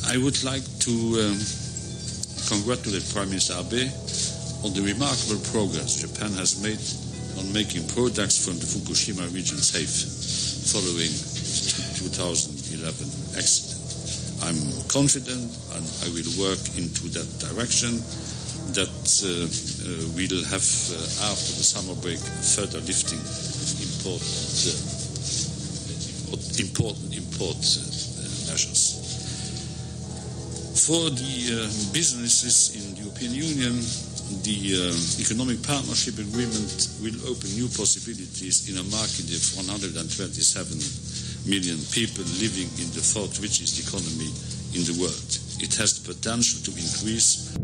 I would like to congratulate Prime Minister Abe on the remarkable progress Japan has made on making products from the Fukushima region safe following the 2011 accident. I'm confident, and I will work into that direction, that we'll have, after the summer break, further lifting import measures. For the businesses in the European Union, the economic partnership agreement will open new possibilities in a market of 127 million people living in the fourth richest economy in the world. It has the potential to increase.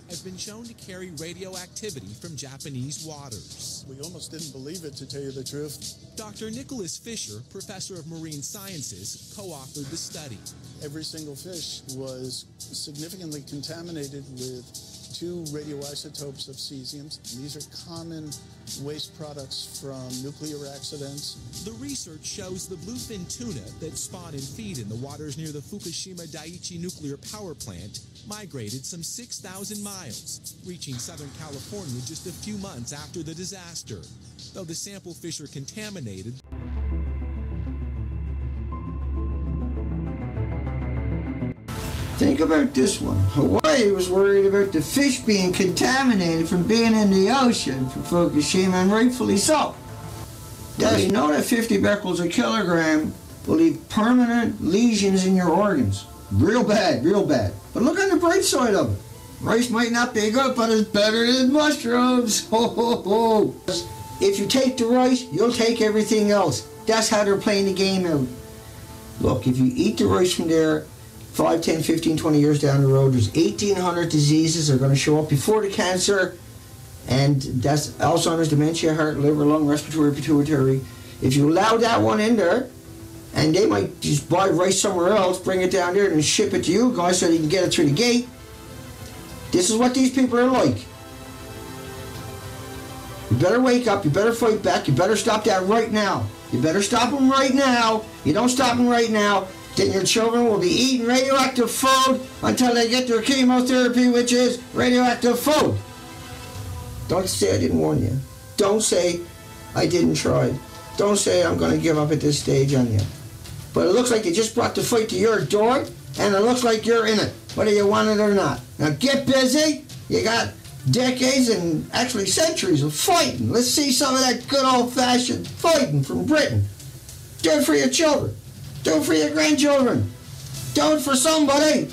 Has been shown to carry radioactivity from Japanese waters. We almost didn't believe it, to tell you the truth. Dr. Nicholas Fisher, professor of marine sciences, co-authored the study. Every single fish was significantly contaminated with 2 radioisotopes of cesium. These are common waste products from nuclear accidents. The research shows the bluefin tuna that spawn and feed in the waters near the Fukushima Daiichi nuclear power plant migrated some 6,000 miles, reaching Southern California just a few months after the disaster. Though the sample fish are contaminated, think about this one. Hawaii was worried about the fish being contaminated from being in the ocean from Fukushima, and rightfully so. Does you know that 50 becquerels a kilogram will leave permanent lesions in your organs? Real bad, real bad. But look on the bright side of it. Rice might not be good, but it's better than mushrooms. Ho, ho, ho. If you take the rice, you'll take everything else. That's how they're playing the game out. Look, if you eat the rice from there, 5, 10, 15, 20 years down the road, there's 1,800 diseases that are going to show up before the cancer, and that's Alzheimer's, dementia, heart, liver, lung, respiratory, pituitary. If you allow that one in there, and they might just buy rice somewhere else, bring it down there and ship it to you guys so you can get it through the gate. This is what these people are like. You better wake up, you better fight back, you better stop that right now. You better stop them right now. You don't stop them right now, then your children will be eating radioactive food until they get their chemotherapy, which is radioactive food. Don't say I didn't warn you. Don't say I didn't try. Don't say I'm going to give up at this stage on you. But it looks like they just brought the fight to your door, and it looks like you're in it, whether you want it or not. Now get busy. You got decades and actually centuries of fighting. Let's see some of that good old-fashioned fighting from Britain. Do it for your children. Do it for your grandchildren. Do it for somebody.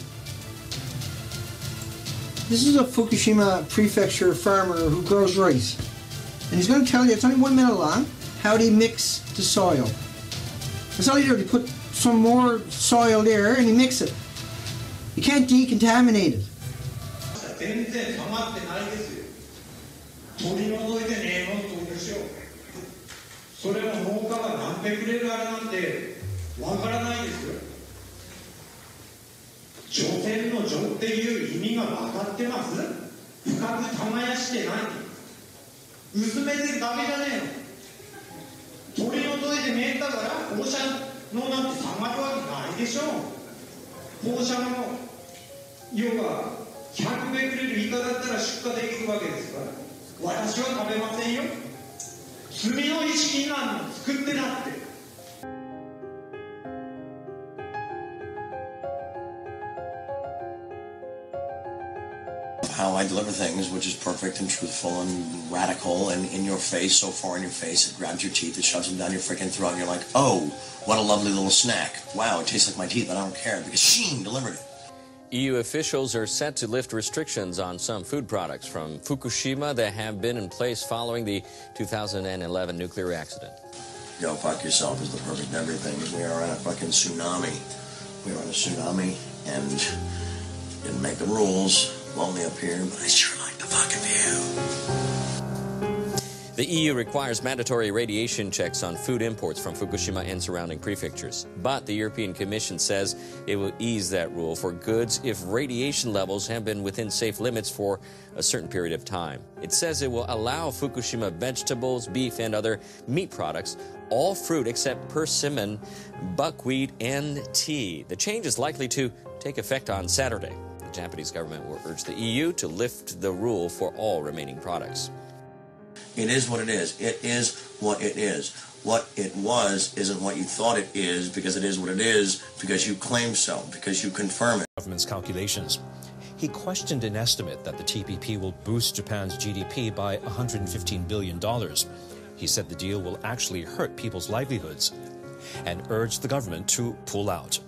This is a Fukushima prefecture farmer who grows rice. And he's going to tell you, it's only 1 minute long, how they mix the soil. That's all you do. You put some more soil there and you mix it. You can't decontaminate it. 全然溜まってないですよ。取り除いてねえのってことですよ。それは農家が何べくれるあれなんてわからないですよ。除染の除っていう意味が分かってます？深く耕してない。薄めてダメじゃねえの。取り除いてねえんだから放射能なんて下がるわけないでしょ。放射能要は100ベクレル以下だったら出荷できるわけですから、私は食べませんよ。罪の意識になるの作ってなって。How I deliver things, which is perfect and truthful and radical and in your face, so far in your face, it grabs your teeth, it shoves them down your freaking throat, and you're like, oh, what a lovely little snack. Wow, it tastes like my teeth, but I don't care because Sheen delivered it. EU officials are set to lift restrictions on some food products from Fukushima that have been in place following the 2011 nuclear accident. Go fuck yourself is the perfect everything. We are in a fucking tsunami. We are in a tsunami and didn't make the rules. Lonely up here, but I sure like the fucking view. The EU requires mandatory radiation checks on food imports from Fukushima and surrounding prefectures. But the European Commission says it will ease that rule for goods if radiation levels have been within safe limits for a certain period of time. It says it will allow Fukushima vegetables, beef, and other meat products, all fruit except persimmon, buckwheat, and tea. The change is likely to take effect on Saturday. The Japanese government will urge the EU to lift the rule for all remaining products. It is what it is. It is what it is. What it was isn't what you thought it is, because it is what it is, because you claim so, because you confirm it. Government's calculations. He questioned an estimate that the TPP will boost Japan's GDP by $115 billion. He said the deal will actually hurt people's livelihoods and urged the government to pull out.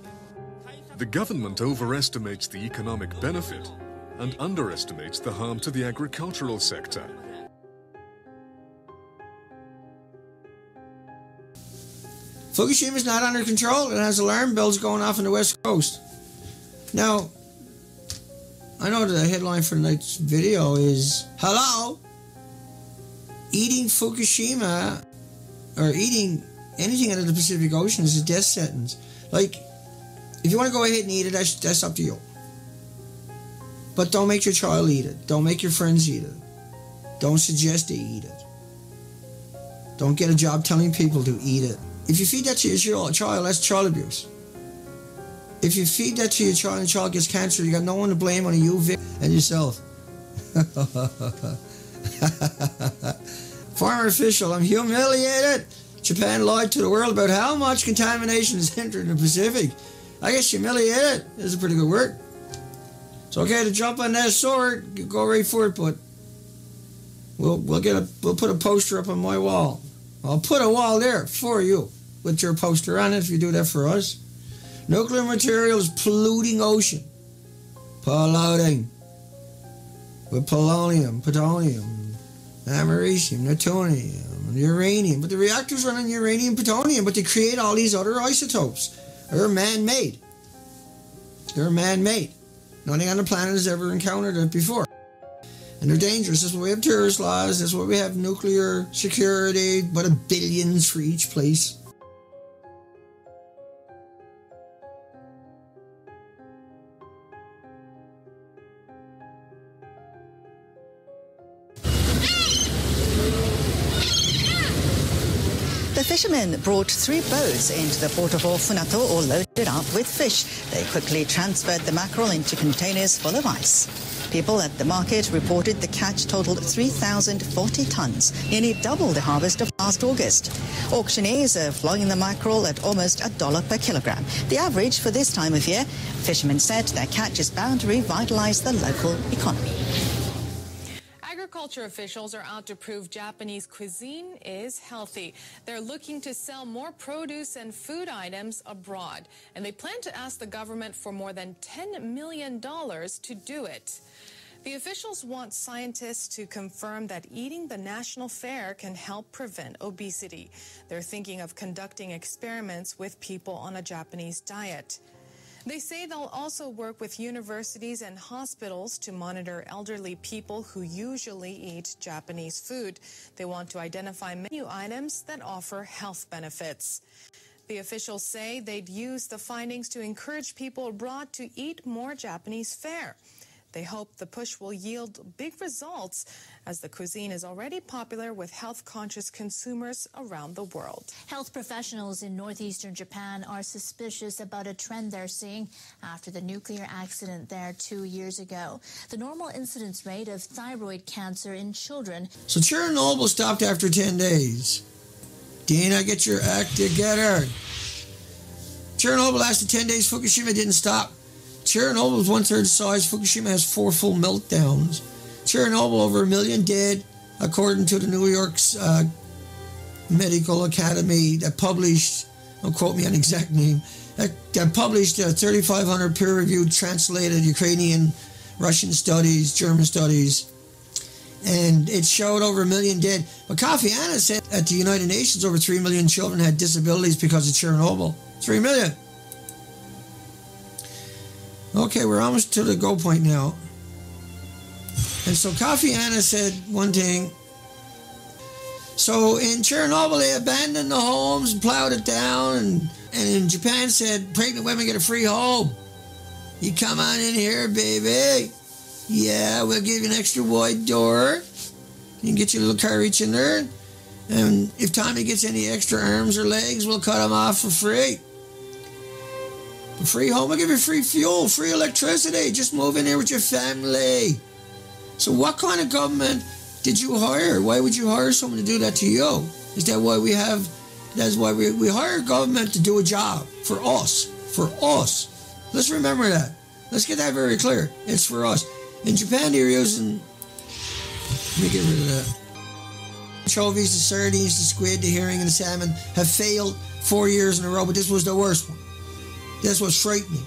The government overestimates the economic benefit and underestimates the harm to the agricultural sector. Fukushima is not under control. It has alarm bells going off on the west coast. Now, I know the headline for tonight's video is, hello, eating Fukushima or eating anything out of the Pacific Ocean is a death sentence. Like, if you want to go ahead and eat it, that's up to you. But don't make your child eat it. Don't make your friends eat it. Don't suggest they eat it. Don't get a job telling people to eat it. If you feed that to your child, that's child abuse. If you feed that to your child and the child gets cancer, you got no one to blame on you, Vic, and yourself. Former official, I'm humiliated. Japan lied to the world about how much contamination is entered in the Pacific. I guess humiliated is a pretty good word. It's okay to jump on that sword, you go right for it, but we'll put a poster up on my wall. I'll put a wall there for you with your poster on it if you do that for us. Nuclear material is polluting ocean. Polluting. With polonium, plutonium, americium, plutonium, uranium. But the reactors run on uranium, plutonium, but they create all these other isotopes. They're man-made. They're man-made. Nothing on the planet has ever encountered it before. And they're dangerous. That's why we have terrorist laws. That's why we have nuclear security, but billions for each place. The fishermen brought 3 boats into the port of Funato, all loaded up with fish. They quickly transferred the mackerel into containers full of ice. People at the market reported the catch totaled 3,040 tons, nearly double the harvest of last August. Auctioneers are flogging the mackerel at almost $1 per kilogram, the average for this time of year. Fishermen said their catch is bound to revitalize the local economy. Agriculture officials are out to prove Japanese cuisine is healthy. They're looking to sell more produce and food items abroad, and they plan to ask the government for more than $10 million to do it. The officials want scientists to confirm that eating the national fare can help prevent obesity. They're thinking of conducting experiments with people on a Japanese diet. They say they'll also work with universities and hospitals to monitor elderly people who usually eat Japanese food. They want to identify menu items that offer health benefits. The officials say they'd use the findings to encourage people abroad to eat more Japanese fare. They hope the push will yield big results, as the cuisine is already popular with health-conscious consumers around the world. Health professionals in northeastern Japan are suspicious about a trend they're seeing after the nuclear accident there 2 years ago. The normal incidence rate of thyroid cancer in children. So Chernobyl stopped after 10 days. Dina, get your act together. Chernobyl lasted 10 days. Fukushima didn't stop. Chernobyl is 1/3 the size. Fukushima has 4 full meltdowns. Chernobyl, over 1 million dead, according to the New York's Medical Academy that published, don't quote me on the exact name, that published 3,500 peer-reviewed, translated Ukrainian, Russian studies, German studies, and it showed over 1 million dead. But Kofi Annan said at the United Nations over 3 million children had disabilities because of Chernobyl. 3 million. Okay, we're almost to the go point now. And so Kofi Annan said one thing. So in Chernobyl, they abandoned the homes and plowed it down, and in Japan said, pregnant women get a free home. You come on in here, baby. Yeah, we'll give you an extra wide door. You can get your little car reach in there. And if Tommy gets any extra arms or legs, we'll cut him off for free. A free home, we'll give you free fuel, free electricity. Just move in here with your family. So what kind of government did you hire? Why would you hire someone to do that to you? Is that why we have, that's why we hire government to do a job for us. For us. Let's remember that. Let's get that very clear. It's for us. In Japan, they're using, let me get rid of that. Anchovies, the sardines, the squid, the herring, and the salmon have failed 4 years in a row, but this was the worst one. This was frightening.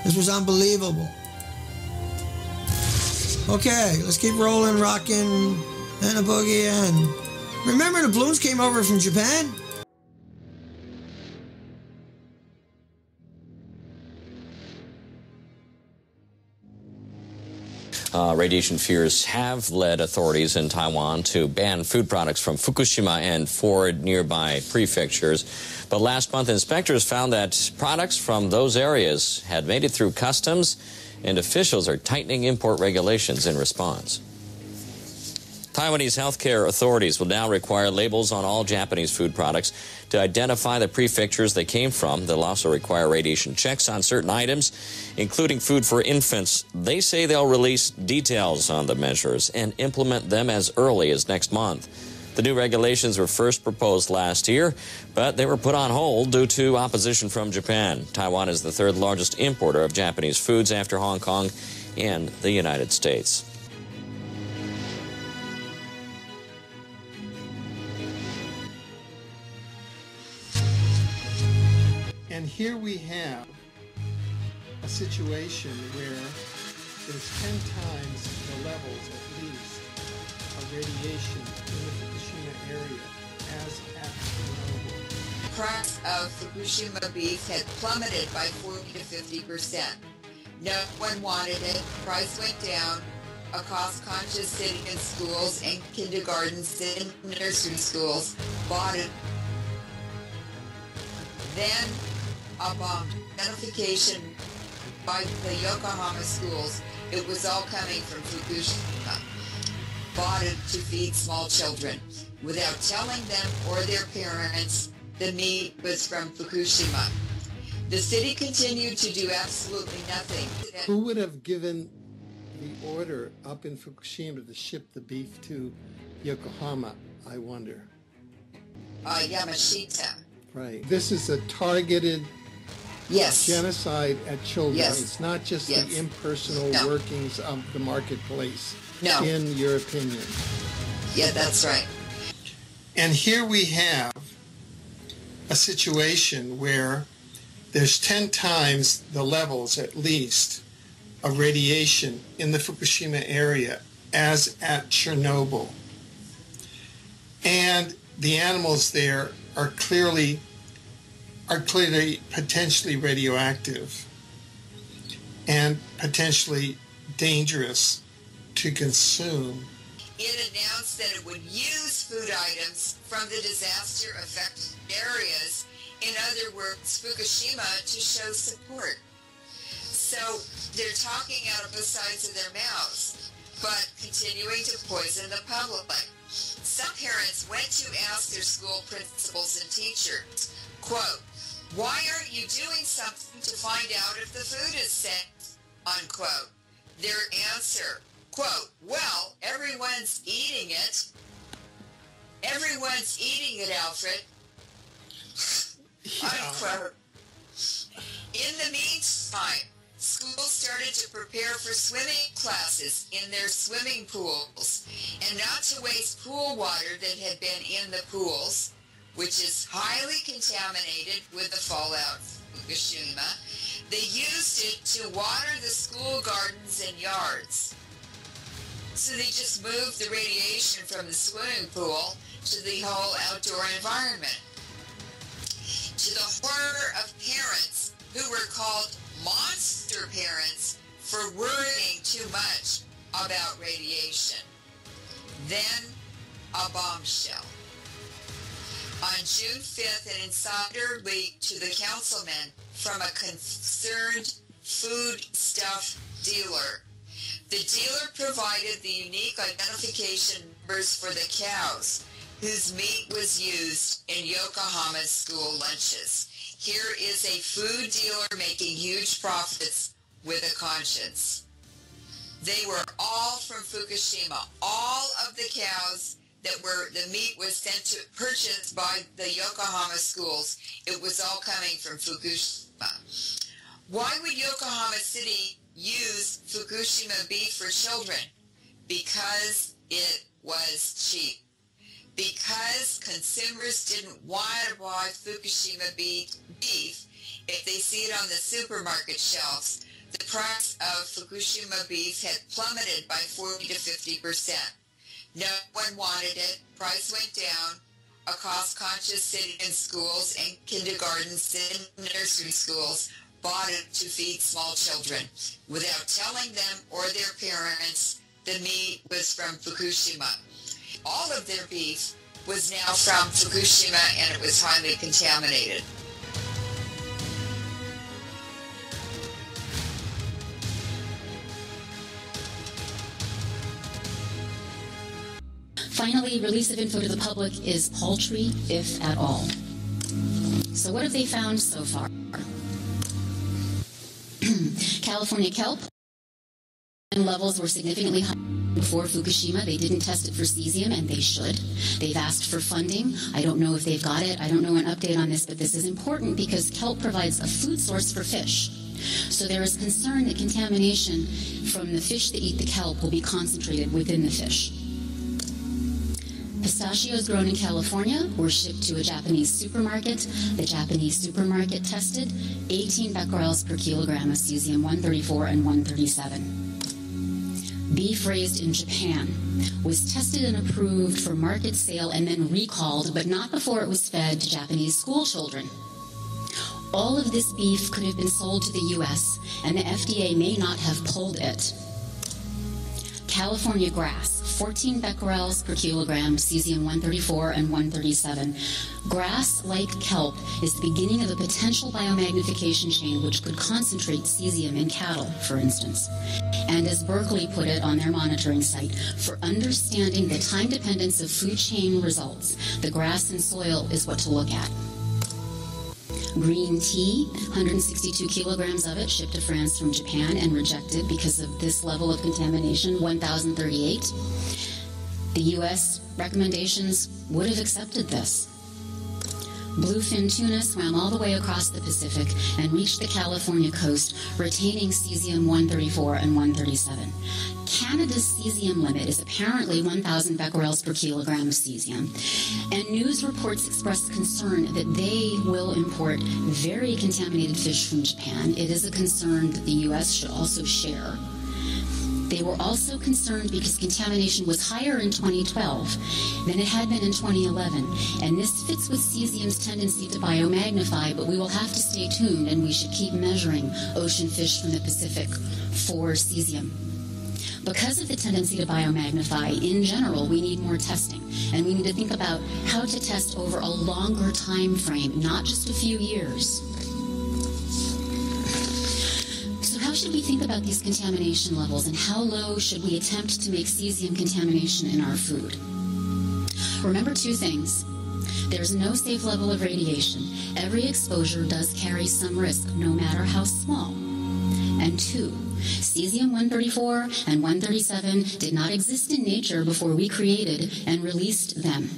This was unbelievable. Okay, let's keep rolling, rocking, and a boogie. And remember, the balloons came over from Japan? Radiation fears have led authorities in Taiwan to ban food products from Fukushima and 4 nearby prefectures. But last month, inspectors found that products from those areas had made it through customs, and officials are tightening import regulations in response. Taiwanese healthcare authorities will now require labels on all Japanese food products to identify the prefectures they came from. They'll also require radiation checks on certain items, including food for infants. They say they'll release details on the measures and implement them as early as next month. The new regulations were first proposed last year, but they were put on hold due to opposition from Japan. Taiwan is the third largest importer of Japanese foods after Hong Kong and the United States. And here we have a situation where there's 10 times the levels, at least, of radiation in the Fukushima area as at Chernobyl. The price of Fukushima beef had plummeted by 40 to 50%. No one wanted it. Price went down. A cost-conscious city in schools and kindergartens and nursery schools bought it. Then, upon identification by the Yokohama schools, it was all coming from Fukushima. Bought it to feed small children. Without telling them or their parents, the meat was from Fukushima. The city continued to do absolutely nothing. Who would have given the order up in Fukushima to ship the beef to Yokohama, I wonder? Yamashita. Right. This is a targeted genocide at children. Yes. It's not just the impersonal workings of the marketplace, in your opinion. Yeah, that's right. And here we have a situation where there's 10 times the levels, at least, of radiation in the Fukushima area as at Chernobyl. And the animals there are clearly potentially radioactive and potentially dangerous to consume. It announced that it would use food items from the disaster-affected areas, in other words, Fukushima, to show support. So they're talking out of both sides of their mouths, but continuing to poison the public. Some parents went to ask their school principals and teachers, quote, "Why aren't you doing something to find out if the food is safe?" Unquote. Their answer, quote, "Well, everyone's eating it. Everyone's eating it, Alfred." Unquote. In the meantime, schools started to prepare for swimming classes in their swimming pools, and not to waste pool water that had been in the pools, which is highly contaminated with the fallout from Fukushima. They used it to water the school gardens and yards. So they just moved the radiation from the swimming pool to the whole outdoor environment. To the horror of parents who were called monster parents for worrying too much about radiation. Then a bombshell. On June 5th, an insider leaked to the councilman from a concerned foodstuff dealer. The dealer provided the unique identification numbers for the cows whose meat was used in Yokohama's school lunches. Here is a food dealer making huge profits with a conscience. They were all from Fukushima. All of the cows the meat was sent to purchased by the Yokohama schools. It was all coming from Fukushima. Why would Yokohama City use Fukushima beef for children? Because it was cheap. Because consumers didn't want to buy Fukushima beef if they see it on the supermarket shelves. The price of Fukushima beef had plummeted by 40 to 50%. No one wanted it. Price went down. A cost-conscious city in schools and kindergartens and nursery schools bought it to feed small children. Without telling them or their parents, the meat was from Fukushima. All of their beef was now from Fukushima, and it was highly contaminated. Finally, release of info to the public is paltry, if at all. So what have they found so far? California kelp levels were significantly high before Fukushima. They didn't test it for cesium, and they should. They've asked for funding. I don't know if they've got it. I don't know an update on this, but this is important because kelp provides a food source for fish. So there is concern that contamination from the fish that eat the kelp will be concentrated within the fish. Pistachios grown in California were shipped to a Japanese supermarket. The Japanese supermarket tested 18 becquerels per kilogram of cesium-134 and 137. Beef raised in Japan was tested and approved for market sale and then recalled, but not before it was fed to Japanese school children. All of this beef could have been sold to the U.S., and the FDA may not have pulled it. California grass, 14 becquerels per kilogram, cesium-134 and 137. Grass, like kelp, is the beginning of a potential biomagnification chain which could concentrate cesium in cattle, for instance. And as Berkeley put it on their monitoring site, for understanding the time dependence of food chain results, the grass and soil is what to look at. Green tea, 162 kilograms of it shipped to France from Japan and rejected because of this level of contamination, 1,038. The U.S. recommendations would have accepted this. Bluefin tuna swam all the way across the Pacific and reached the California coast, retaining cesium-134 and 137. Canada's cesium limit is apparently 1,000 becquerels per kilogram of cesium, and news reports express concern that they will import very contaminated fish from Japan. It is a concern that the U.S. should also share. They were also concerned because contamination was higher in 2012 than it had been in 2011, and this fits with cesium's tendency to biomagnify, but we will have to stay tuned, and we should keep measuring ocean fish from the Pacific for cesium. Because of the tendency to biomagnify, in general, we need more testing, and we need to think about how to test over a longer time frame, not just a few years. How should we think about these contamination levels, and how low should we attempt to make cesium contamination in our food? Remember two things. There's no safe level of radiation. Every exposure does carry some risk, no matter how small. And two, cesium-134 and 137 did not exist in nature before we created and released them.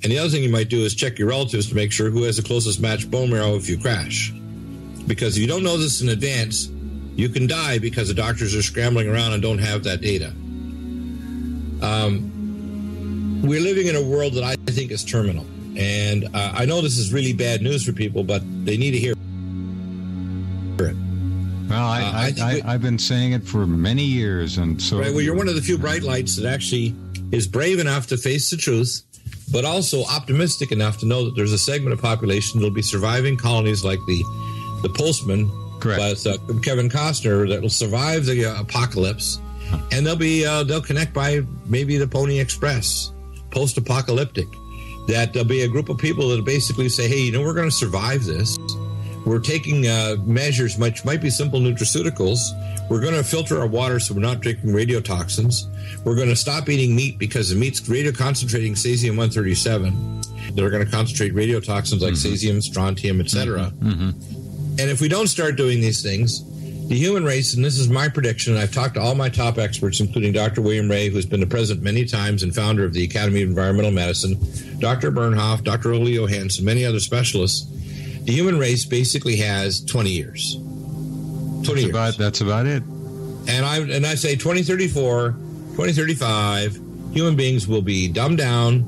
And the other thing you might do is check your relatives to make sure who has the closest matched bone marrow if you crash. Because if you don't know this in advance, you can die because the doctors are scrambling around and don't have that data. We're living in a world that I think is terminal. And I know this is really bad news for people, but they need to hear it. Well, I've been saying it for many years. And so, right, well, you're one of the few bright lights that actually is brave enough to face the truth. but also optimistic enough to know that there's a segment of population that will be surviving colonies like the Postman, with Kevin Costner, that will survive the apocalypse, and they'll connect by maybe the Pony Express, post-apocalyptic. That there'll be a group of people that basically say, hey, we're going to survive this. We're taking measures, which might be simple nutraceuticals. We're going to filter our water so we're not drinking radiotoxins. We're going to stop eating meat because the meat's radioconcentrating cesium-137. They're going to concentrate radiotoxins like cesium, strontium, etc. And if we don't start doing these things, the human race, and this is my prediction, and I've talked to all my top experts, including Dr. William Ray, who's been the president many times and founder of the Academy of Environmental Medicine, Dr. Bernhoff, Dr. Leo Hansen, many other specialists, the human race basically has 20 years. 20 years. That's about it. And I say 2034, 2035, human beings will be dumbed down,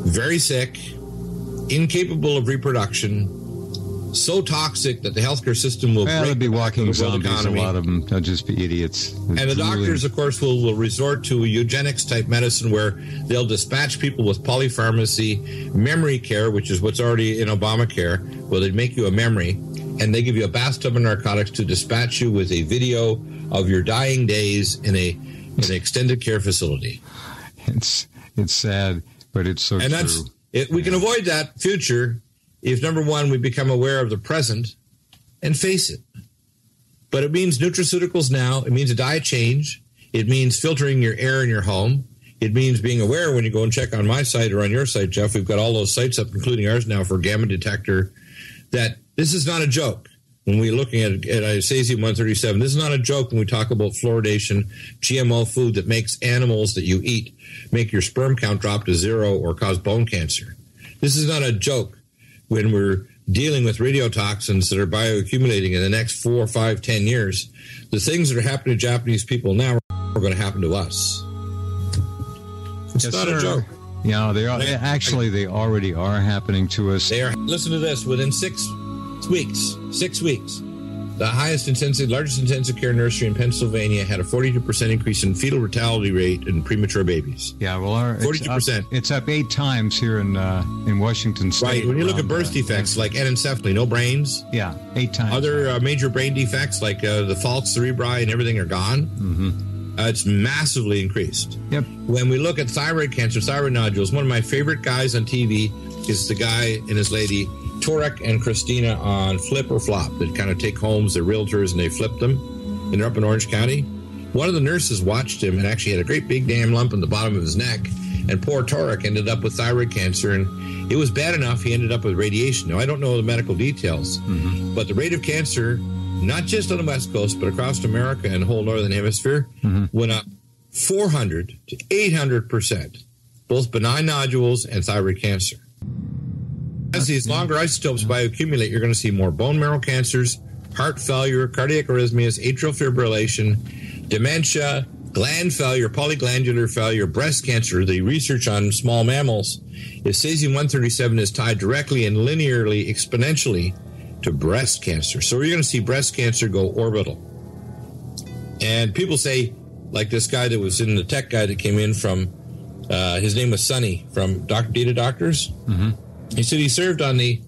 very sick, incapable of reproduction, so toxic that the healthcare system will they'll be walking zombies, economy. A lot of them. They'll just be idiots. And the doctors, of course, will resort to eugenics-type medicine where they'll dispatch people with polypharmacy, memory care, which is what's already in Obamacare, where they make you a memory, and they give you a bathtub of narcotics to dispatch you with a video of your dying days in an extended care facility. It's sad, but it's so and true. We can avoid that future if, number one, we become aware of the present and face it. But it means nutraceuticals now. It means a diet change. It means filtering your air in your home. It means being aware when you go and check on my site or on your site, Jeff. We've got all those sites up, including ours now for gamma detector, that this is not a joke. When we're looking at cesium-137, this is not a joke when we talk about fluoridation, GMO food that makes animals that you eat make your sperm count drop to zero or cause bone cancer. This is not a joke when we're dealing with radiotoxins that are bioaccumulating in the next 4, 5, 10 years. The things that are happening to Japanese people now are going to happen to us. It's not a joke. Yeah, they are. They already are happening to us. They are. Listen to this. Within 6 weeks, the largest intensive care nursery in Pennsylvania had a 42% increase in fetal mortality rate in premature babies. Yeah, well, 42%. It's up 8 times here in Washington State. Right. When you look at birth defects like anencephaly, no brains. Yeah, 8 times. Other major brain defects like the falx cerebri and everything are gone. It's massively increased. Yep. When we look at thyroid cancer, thyroid nodules, one of my favorite guys on TV is the guy and his lady, Torek and Christina, on Flip or Flop, that kind of take homes, they're realtors, and they flip them, and they're up in Orange County. One of the nurses watched him and actually had a great big damn lump in the bottom of his neck, and poor Torek ended up with thyroid cancer, and it was bad enough he ended up with radiation. Now, I don't know the medical details, but the rate of cancer, not just on the West Coast, but across America and the whole Northern Hemisphere, went up 400 to 800%, both benign nodules and thyroid cancer. As these longer isotopes bioaccumulate, you're going to see more bone marrow cancers, heart failure, cardiac arrhythmias, atrial fibrillation, dementia, gland failure, polyglandular failure, breast cancer. The research on small mammals is cesium-137 is tied directly and linearly, exponentially to breast cancer. So we're going to see breast cancer go orbital. And people say, like this guy that was in the tech guy that came in from, his name was Sonny from Data Doctors. He said he served on the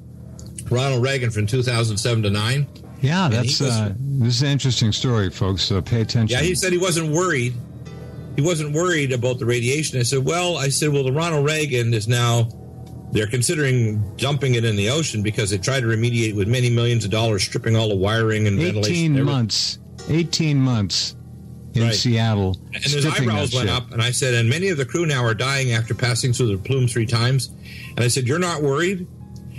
Ronald Reagan from 2007 to 9. Yeah, this is an interesting story, folks. So pay attention. Yeah, he said he wasn't worried. He wasn't worried about the radiation. I said, well, the Ronald Reagan is now, they're considering dumping it in the ocean because they tried to remediate with many millions of dollars, stripping all the wiring and ventilation. 18 months in Seattle. And his eyebrows went up, and I said, and many of the crew now are dying after passing through the plume 3 times. And I said, you're not worried?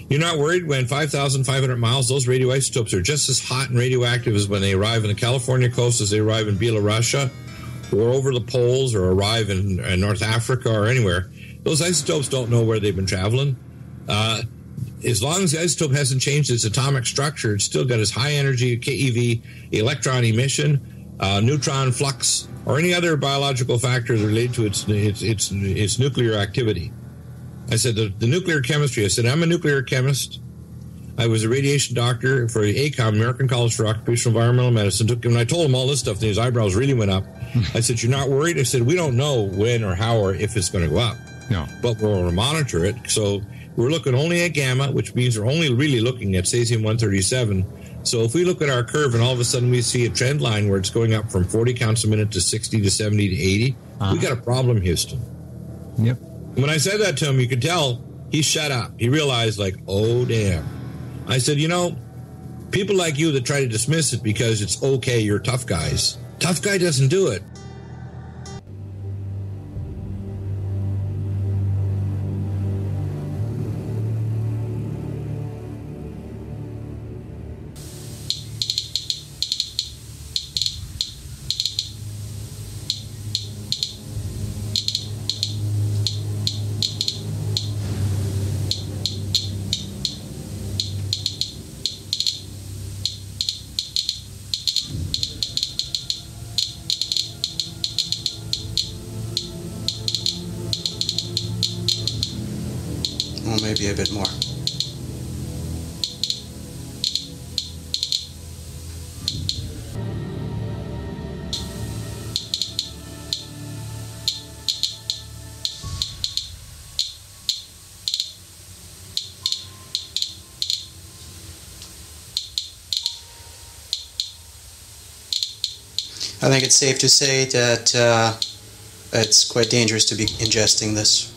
You're not worried when 5,500 miles, those radioisotopes are just as hot and radioactive as when they arrive in the California coast, as they arrive in Belarus, or over the poles, or arrive in North Africa or anywhere. Those isotopes don't know where they've been traveling. As long as the isotope hasn't changed its atomic structure, it's still got its high energy, KeV, electron emission, neutron flux, or any other biological factors related to its nuclear activity. I said, the nuclear chemistry, I said, I'm a nuclear chemist. I was a radiation doctor for ACOM, American College for Occupational Environmental Medicine. When I told him all this stuff, his eyebrows really went up. I said, you're not worried? I said, we don't know when or how or if it's going to go up. No. But we'll monitor it. So we're looking only at gamma, which means we're only really looking at cesium-137. So if we look at our curve and all of a sudden we see a trend line where it's going up from 40 counts a minute to 60 to 70 to 80, we got a problem, Houston. Yep. When I said that to him, you could tell he shut up. He realized, like, oh, damn. I said, you know, people like you that try to dismiss it because it's okay, you're tough guys. Tough guy doesn't do it. Well, maybe a bit more. I think it's safe to say that it's quite dangerous to be ingesting this.